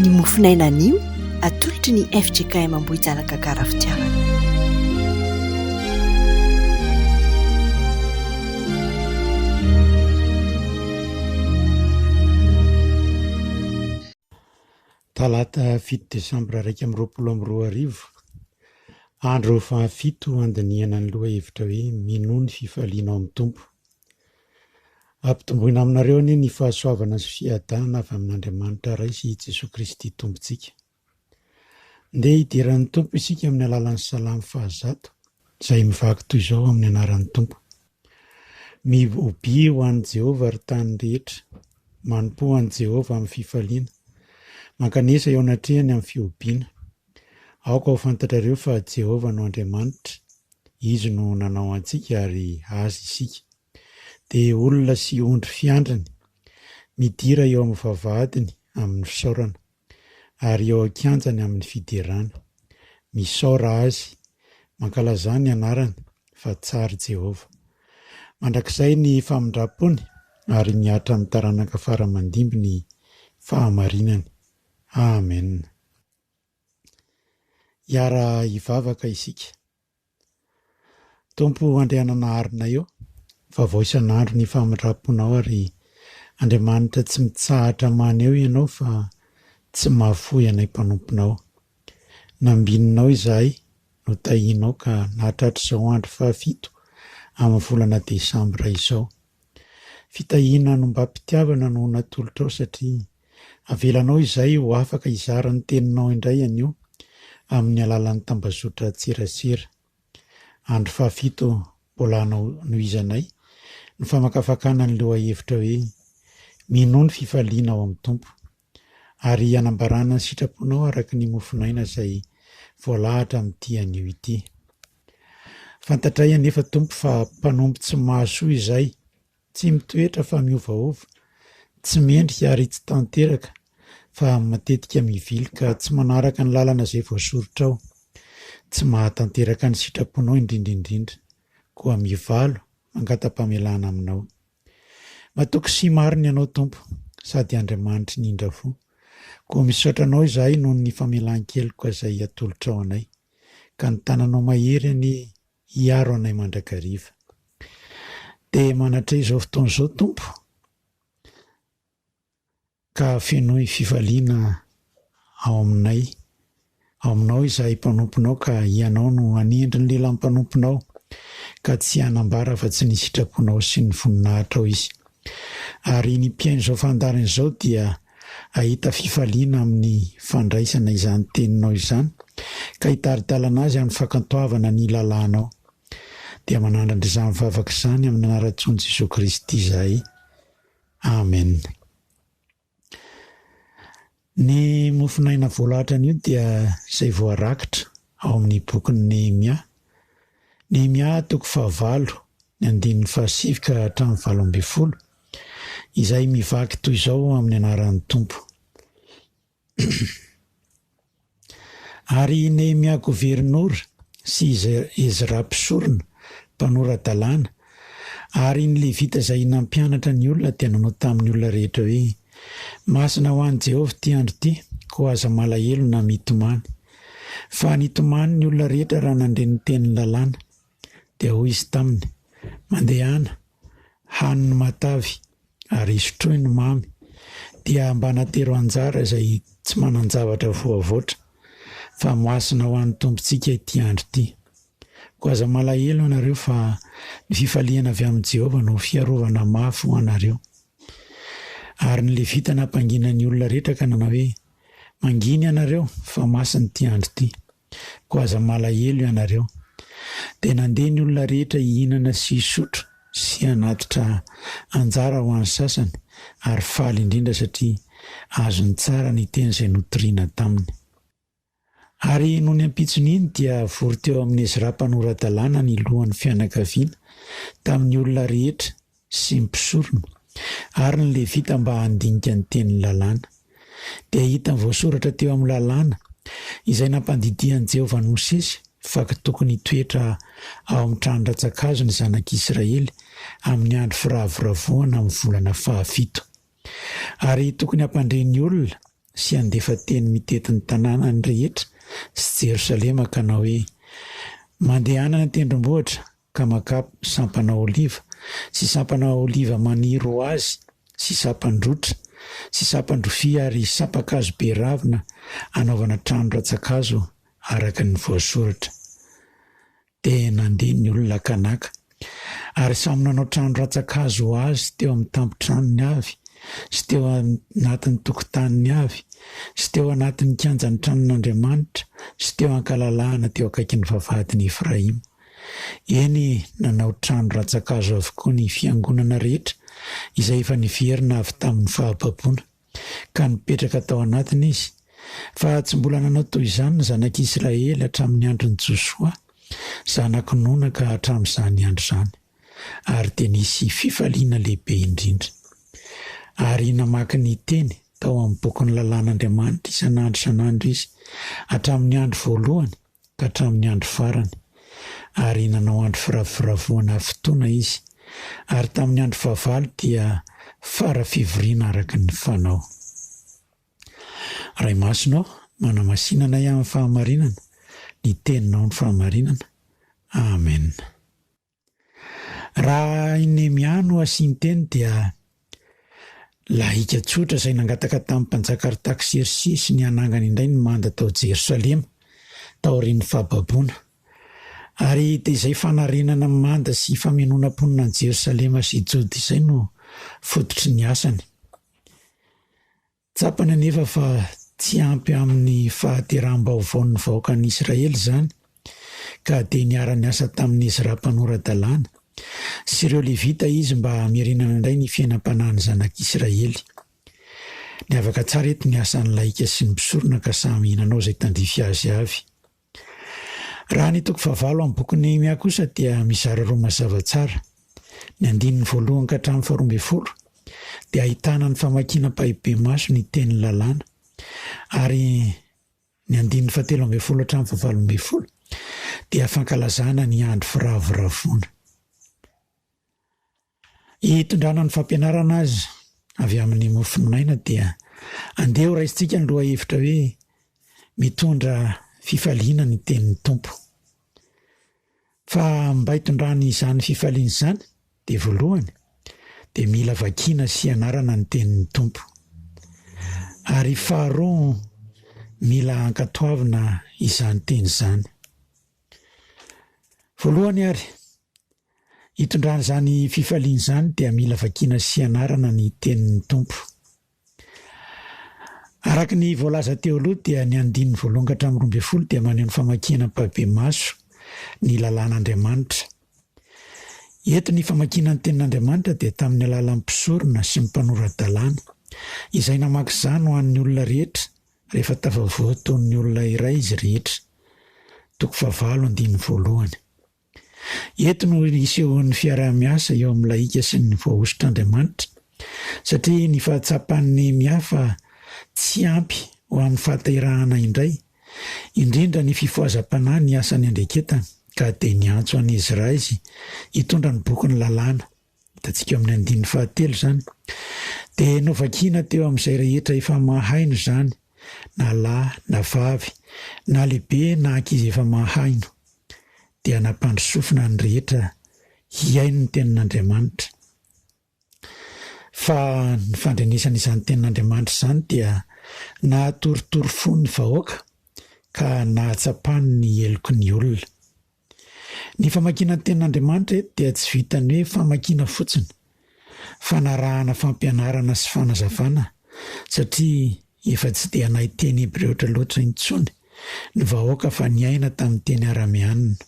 ny mofinainan'io atolotry ny FJKM Ambohijanaka Karafitiavana. Talata 7 Desambra 2022 andro fahafito andiniana ny loha hevitra hoe minoa ny fifaliana ao amin'ny tompo. Ampitomboina aminareo ny fahasoavana sy fiadana avy amin'Andriamanitra Ray sy Jesoa Kristy tompontsika. Ndeha hidiran'ny tompo isika amin'ny alalan'ny salamy 100 izay mivaky toy izao amin'ny anaran'ny tompo. Mihobi ho an'i Jehovah ry tany rehetra, manompo ho an'i Jehovah amin'ny fifaliana, mankanesa eo anatrehany amin'ny fihobiana. Aoka ho fantatrareo fa Jehovah no Andriamanitra, izy no nanao antsika ary azy isika. Dia olona sy ondry fiandrany, midira eo amin'ny vavahadiny amin'ny fisaorana, ary eo an-kianjany amin'ny fiderana. Misaora azy, mankalaza ny anarany fa tsara Jehovah. Mandrakizay ny famindrapony ary miatra amin'ny taranaka faramandimby ny fahamarinany. Amen. Iara hivavaka isika. Tompo andrianana arina eo, fa vao isan'andro ny famindraponao ary Andriamanitra tsy mitsahatra maneo ianao fa tsy mahafoy anay mpanomponao. Nambininao izahay, no tahinao ka nahatratra izao andro fahafito amin'ny volana Desambra izao. Fitahiana no mba mpitiavana no natolotra ao satria avelanao izay ho afaka izara ny teninao indray anio amin'ny alalan'ny tambazotra tserasera. Andro fahafito mbola nohizanay ny famakafakana ny loha hevitra hoe minoa ny fifaliana ao amin'ny tompo, ary anambarana ny sitraponao araka ny mofinaina izay voalahatra amin'ity anio ity. Fantatray anefa tompo fa mpanompo tsy mahasoa izay, tsy mitoetra fa miovaova, tsy mendrika ary tsy tanteraka, fa matetika mivily ka tsy manaraka ny lalana izay voasorotra ao, tsy mahatanteraka ny sitraponao indrindraindrindra, koa mivalo mangata-pamelana aminao. Matoky sy marina ianao tompo, sady Andriamanitra indrindra fo, koa misaotra anao izahay noho ny famelan-keloka izay atolotra ao anay, ka ny tananao mahery ny hiaro anay mandrakariva. Dia manatra izao fotoana izao tompo, ka fenoy fifaliana ao aminay, ao aminao izahay mpanomponao, ka ianao no anindry ny lelan'ny mpanomponao, ka tsy hanambara fa tsy ny sitraponao sy ny voninahitra ao izy. Ary ny mpiaino izao fandarina izao dia ahita fifaliana amin'ny fandraisana izany teninao izany, ka hitaridalana azy amin'ny fakantoavana ny lalànao. Dia manandrandry izany vavaka izany amin'ny anaran-tsony Jesoa Kristy izahay. Amen. Ny mofinaina voalahatra an'io dia izay voarakitra ao amin'ny bokin'ny Nehemia. Nehemia 9 ny andininy 7 ka hatramin'ny 12, izay mivaky toy izao amin'ny anaran'ny tompo. Ary Nehemia governora sy Ezra mpisorona, mpanora-dalàna, ary ny levita izay nampianatra ny olona dia nanao tamin'ny olona rehetra hoe masina ho an'i Jehovah ty andro ty, koa aza malahelo na mitomany. Fa nitomany ny olona rehetra raha nandreny ny tenin'ny lalàna. Dia hoy izy taminy, mandehana, hany ny matavy, ary sotroy ny mamy, dia mba natero anjara izay tsy manan-javatra voavoatra, fa masina ho an'ny tompontsika ity andro ty. Koa aza malahelo anareo fa ny fifaliana avy amin'i Jehovah no fiarovana mafy ho anareo. Ary ny levita nampangina ny olona rehetra ka nanao hoe manginy ianareo fa masina ity andro ity, koa aza malahelo ianareo. Dia nandeha ny olona rehetra hihinana sy hisotro sy hanatitra anjara ho an'ny sasany, ary faly indrindra satria azony tsara ny teny izay notoriana taminy. Ary noho ny ampitson'iny dia vory teo amin'ny Ezra mpanora-dalàna ny lohan'ny fianakaviana tamin'ny olona rehetra sy mpisorona, ary ny levita mba handinika ny tenin'ny lalàna. Dia hita ny voasoratra teo amin'ny lalàna izay nampandidian'i Jehovah ny Mosesy fa tokony hitoetra ao amin'ny trano-dratsakazo ny zanak'Israely amin'ny andro firavoravoana amin'ny volana 7. Ary tokony hampandre ny olona sy andefa teny mitetin'ny tanànany rehetra sy Jerosalema ka nao hoe mandehanana tendrombohitra ka makapo sampana oliva sy sampana oliva maniry ho azy sy sampandrotra sy sampandrofia ary sapakazo be ravina anaovana trano ratsakazo araka ny voasoratra. Dia nandeha ny olona kanaka ary samy nanao trano ratsakazo ho azy teo amin'ny tampotranony avy sy teo anatin'ny tokotaniny avy sy teo anatin'ny kianjan'ny tranon'Andriamanitra sy teo ankalalahana teo akaikin'ny vavahadin'i Efraima. Eny nanao trano ratsakazo avokoa ny fiangonana rehetra izay efa niverina avy tamin'ny fahababoana ka nipetraka tao anatiny izy. Fa tsy mbola nanao toy izany ny zanak'Israely hatramin'ny andron'i Josoa zanaky Nona ka hatramin'izany andro izany, ary dia nisy fifaliana lehibe indrindra. Ary namaky ny teny tao amin'ny bokin'ny lalàn'Andriamanitra isan'andro izy hatramin'ny andro voalohany ka hatramin'ny andro farany, ary nanao andro firavoravoana fotoana izy, ary tamin'ny andro fahavalo dia farafivoriana araka ny fanao. Ray masonao manamasinana amin'ny fahamarinana, ny teninao ny fahamarinana. Amen. Raha Nehemia no asiany teny dia laika tsotra izay nangataka tamin'ny mpanjaka Artaxerxes ny anangany indray ny manda tao Jerosalema taorian'ny fahababoana. Ary dia izay fanarenana manda sy famemonam-ponina ny Jerosalema sy Jody izay no fototry ny asany. Tsapana nefa fa tsy ampy amin'ny fahateram-baovaon'ny vahoakan'ny Israely izany, ka dia niara-ny asa tamin'ny Ezra mpanorandalàna sy ireo Levita izy mba mirinana indray ny fiainam-panahin'ny zanak'Israely. Niavaka tsara eto ny asan'ny laika sy ny mpisorona ka samy nanao izay tandrify azy avy. Raha ny toko fahavalo amin'ny boky Nehemia kosa dia mizara roa mazava tsara. Ny andininy voalohany ka hatramin'ny faharoa ambin'ny folo dia ahitana ny famakiana pahibe maso ny teny lalàna, ary ny andininy fahatelo ambin'ny folo hatramin'ny fahavalo ambin'ny folo dia fankalazana ny andro firavoravoana. Hitondrana ny fampianarana azy avy amin'ny mofinaina dia andeha ho raisitsika ny loha hevitra hoe mitondra fifaliana ny tenin'ny tompo. Fa mba hitondrany izany fifaliana izany dia voalohany dia mila vakiana sy anarana ny tenin'ny tompo, ary faharoa mila ankatoavina izany teny izany. Voalohany ary hitondrana izany fifaliana izany dia mila vakiana sy anarana ny tenin'ny tompo. Araka ny voalaza teo aloha dia ny andininy voalohany ka hatramin'ny roa ambin'ny folo dia maneho ny famakiana pahibe maso ny lalàn'Andriamanitra. Eto ny famakiana ny tenin'Andriamanitra dia tamin'ny alalan'ny mpisorona sy ny mpanorandalàna, izay namaky izany ho an'ny olona rehetra rehefa tafavoataon'ny olona iray izy rehetra. Toko fahavalo andininy voalohany. Eto no isehon'ny fiarah-miasa eo amin'ny laika sy ny voahosotr'Andriamanitra, satria ny fahatsapan'ny Nehemia fa tsy ampy ho amin'ny fahaterahana indray, indrindra ny fifohazam-panahy ny asany andreketana, ka dia niantso an'i Ezra izy hitondra ny boky ny lalàna. Hitantsika amin'ny andininy fahatelo izany. Dia novakiana teo amin'izay rehetra efa mahaino izany, na lahy na vavy, na lehibe na ankizy efa mahaino, dia nampandrosofina ny rehetra hiaino ny tenin'Andriamanitra. Fa ny fandrenesana izany tenin'Andriamanitra izany dia nahatorotoro fo ny vahoaka ka nahatsapany ny heloko ny olona. Ny famakiana ny tenin'Andriamanitra eto dia tsy vitany hoe famakiana fotsiny, fanarahana fampianarana sy fanazavana, satria efa tsy dia nahay teny Hebreotra loatra intsony ny vahoaka fa niaina tamin'ny teny Arameanina.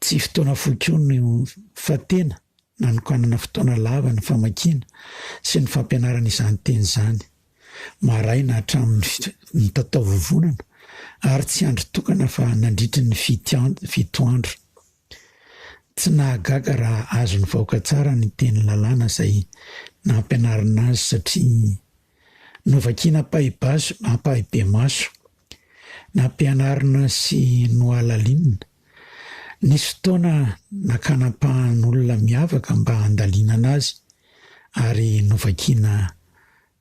Tsy fotoana fokoa no fatena na nokanana fotoana lava ny famakiana sy ny fampianarana izany teny izany. Maraina hatramin'ny tatao vovonana, ary tsy andro tokana fa nandritry ny fito andro. Tsy nahagaga raha azo ny vahoaka tsara ny teny lalàna izay nampianarana azy, satria novakiana pahibe maso, nampianarana sy noalalinina. Nisy fotoana nakanampahan'olona miavaka mba handalinana azy, ary novakiana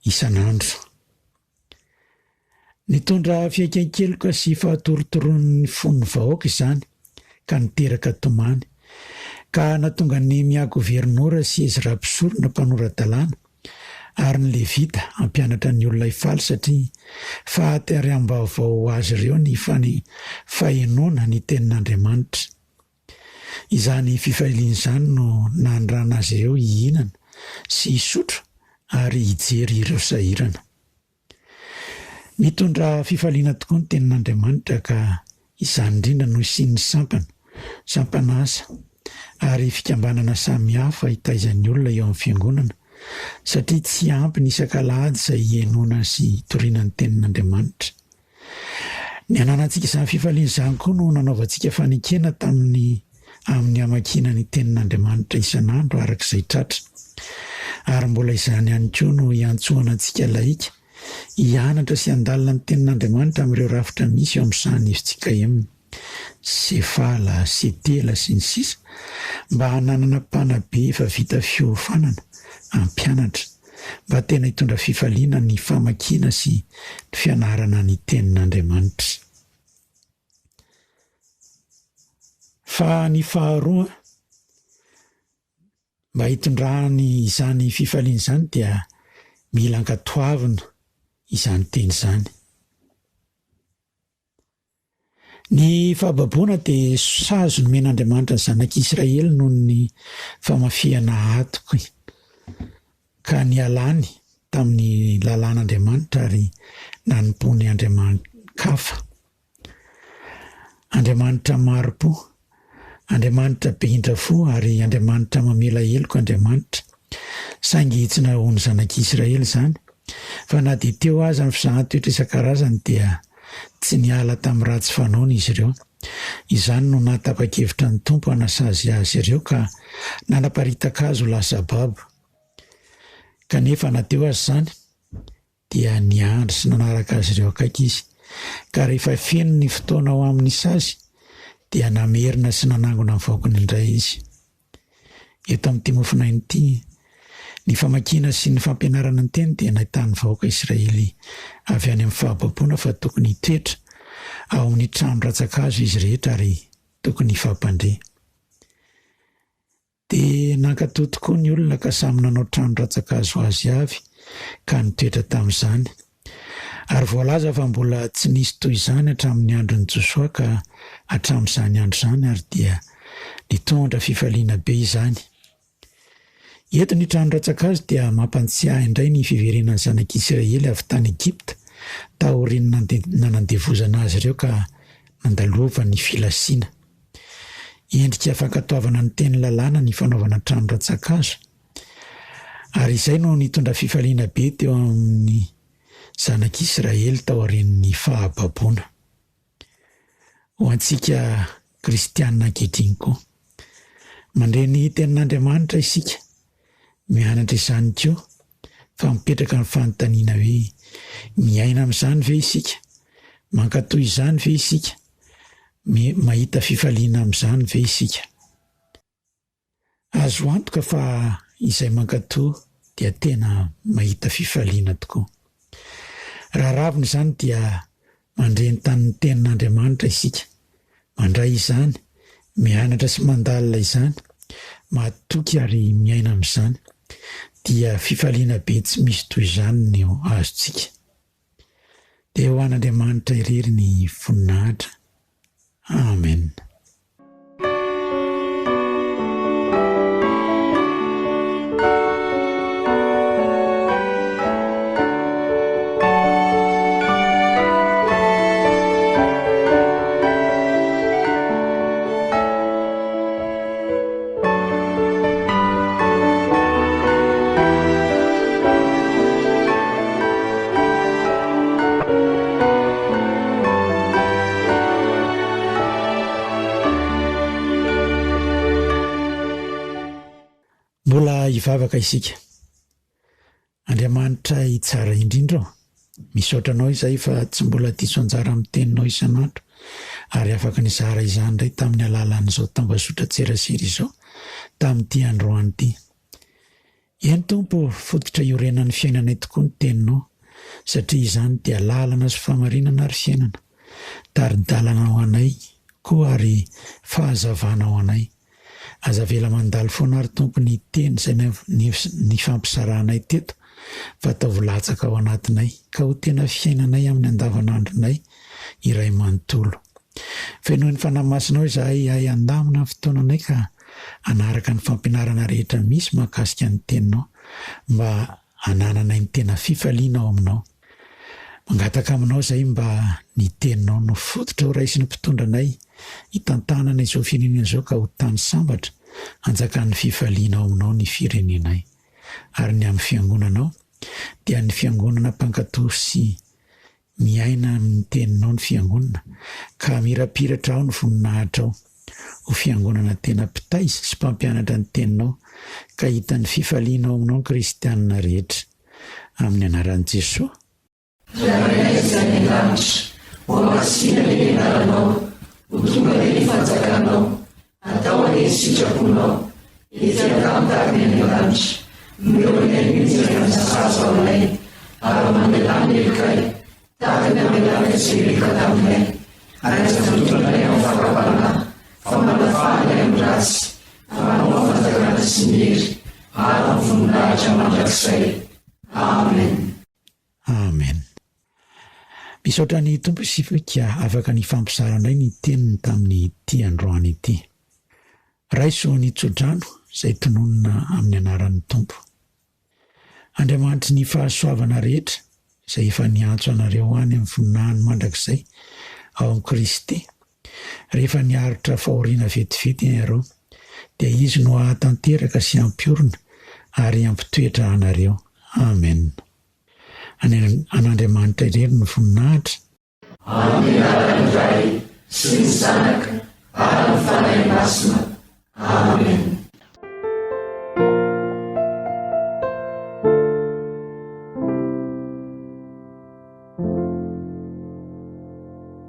isan'andro. Nitondra fiaikaikeloka sy fahatorotoroan'ny fon'ny vahoaka izany ka niteraka tomany ka natonga ny miagoverinora sy Ezra mpisorona mpanorandalàna ary ny Levita ampianatra ny olona hifaly satria fahatariam-baovao azy ireo ny fahenoana ny tenin'Andriamanitra. Izany fifaliana izany no nandrana azy ireo hihinana sy hisotro ary hijery ireo sahirana. Mitondra fifaliana tokoa ny tenin'Andriamanitra ka izany indrindra no isian'ny sampana asa ary fikambanana samihafa hitaizan'ny olona eo amin'ny fiangonana satria tsy ampy ny isan-kalahady izay hienoana sy hitorian'ny tenin'Andriamanitra. Ny ananantsika izany fifaliana izany koa no nanaovantsika fanekena amin'ny hamakina ny tenin'Andriamanitra isan'andro arak'izay tratra. Ary mbola izany ihany koa no hiantsoana antsika laika hianatra sy handalina ny tenin'Andriamanitra amin'ireo rafitra misy eo amin'izany ivintsika emina, sefala, setela sy ny sisa, mba hananana mpanabe efa vita fiofanana ampianatra mba tena hitondra fifaliana ny famakina sy ny fianarana ny tenin'Andriamanitra. Fa ny faharoa, mba hitondrahany izany fifaliana izany dia mila ankatoavina izany teny izany. Ny fahababoana dia sazo nomen'Andriamanitra ny zanak'Israely noho ny famafiana atoky ka ny alany tamin'ny lalàn'Andriamanitra ary nanompoany Andriaman-kafa. Andriamanitra maro-po, Andriamanitra be hindrafo ary Andriamanitra mamela heloko Andriamanitra. Saingy tsy nahoany zanak'Israely izany, fa na dia teo aza amin'ny fizahan-toetra isan-karazany dia tsy niala tamin'ny ratsy fanaony izy ireo. Izany no natapa-kevitra ny Tompo hanasazy azy ireo ka nanaparitaka azy ho lasa babo. Kanefa na teo azy izany dia niandry sy nanaraka azy ireo akaiky izy. Ka rehefa feno ny fotoana ao amin'ny sazy dia namerina sy nanangona ny vaokany indray izy. Eto amin'ny Timofina ity, ny famakina sy ny fampianarana ny teny dia nahitany vahoaka Israely avy any amin'ny fahababoana fa tokony hitoetra ao amin'ny trano ratsan-kazo izy rehetra ary tokony hifampandre. Dia nankatoa tokoa ny olona ka samy nanao trano ratsan-kazo azy avy ka nitoetra tamin'izany. Ary voalaza fa mbola tsy nisy toy izany hatramin'ny andron'ny Josoa ka hatramin'izany andro izany ary dia nitondra fifaliana be izany. Eto ny trano ratsan-kazo dia mampantsiahy indray ny fiverenan'ny zanak'Israely avy tany Egipta taoriana nanandevozana azy ireo ka nandalova ny filasiana. Endrika fankatoavana ny teny lalàna ny fanaovana trano ratsan-kazo. Ary izay no nitondra fifaliana be teo amin'ny zanak'Israely taorian'ny fahababoana. Ho antsika kristianina ankehitriny koa, mandray ny tenin'Andriamanitra isika, mianatra izany koa, fa mipetraka ny fanontaniana hoe miaina amin'izany ve isika? Mankatoy izany ve isika? Mahita fifaliana amin'izany ve isika? Azo antoka fa izay mankatoy dia tena mahita fifaliana tokoa. Raha ravina izany dia mandray ny tanin'ny tenin'Andriamanitra isika, mandray izany, mianatra sy mandalina izany, mahatoky ary miaina amin'izany, dia fifaliana be tsy misy toy izany no azontsika. Dia ho an'Andriamanitra irery ny voninahitra. Amen. Mbola hivavaka isika. Andriamanitra hitsara indrindra ao. Misaotra anao izay fa tsy mbola diso anjara amin'ny teninao isan'andro ary afaka nizara izany indray tamin'ny alalan'izao tambazotra tserasera izao tamin'ity androany ity. Eny Tompo, fototra iorenan'ny fiainanay tokoa ny teninao satria izany dia lalana sy famarinana ary fiainana, taridalana ho anay koa ary fahazavana ho anay. Aza vela mandalo foana ary tompo ny teny izay ny fampisaranay teto fa taovolatsaka ao anatinay ka ho tena fiainanay amin'ny andavanandronay iray manontolo. Fa noho ny fanahy masinao izahay andamina ny fotoananay ka anaraka ny fampianarana rehetra misy mahakasika ny teninao mba hanananay ny tena fifaliana ao aminao. Mangataka aminao izay mba ny teninao no fototra ho raisy ny mpitondranay hitantanana izao firenena izao ka ho tany sambatra hanjakan'ny fifaliana ao aminao ny firenenay. Ary ny amin'ny fiangonanao dia ny fiangonana mpankatory sy miaina amin'ny teninao ny fiangonana ka mirapiratra ao ny voninahitra ao ho fiangonana tena mpitaiza sy mpampianatra ny teninao ka hitan'ny fifaliana ao aminao ny kristianina rehetra. Amin'ny anaran'i Jesosy. Rainay izay ny lanitra, ho masina ny anaranao, ho tonga ny fanjakanao, atao any sitraponao, itiakamtany ny lanitra, mironay mitsy ny sazo aminay, ary mamelany elokay, tahaka ny amelany atsirika taminay, ary azatotranay amin'ny fakapana, fa manafanay amin'ny ratsy, manao fanjakana sy mihery, ary amin'ny voninahitra mandrakizay. Amen. Amen. Misaotra ny tompo isika afaka ny fampisaranay ny teniny tamin'ny ity androany ity. Raiso ny tsodrano izay tononona amin'ny anaran'ny tompo. Andriamanitry ny fahasoavana rehetra izay efa niantso anareo any amin'ny voninahiny mandrakizay ao amin'ny Kristy rehefa niaritra fahoriana vetivety ianareo, dia izy no ahatanteraka sy ampiorina ary ampitoetra anareo. Amen. An'Andriamanitra irery ny voninahitra. Amin'ny anaran'ny Ray sy ny Zanaka ary ny Fanahy Masina. Amen.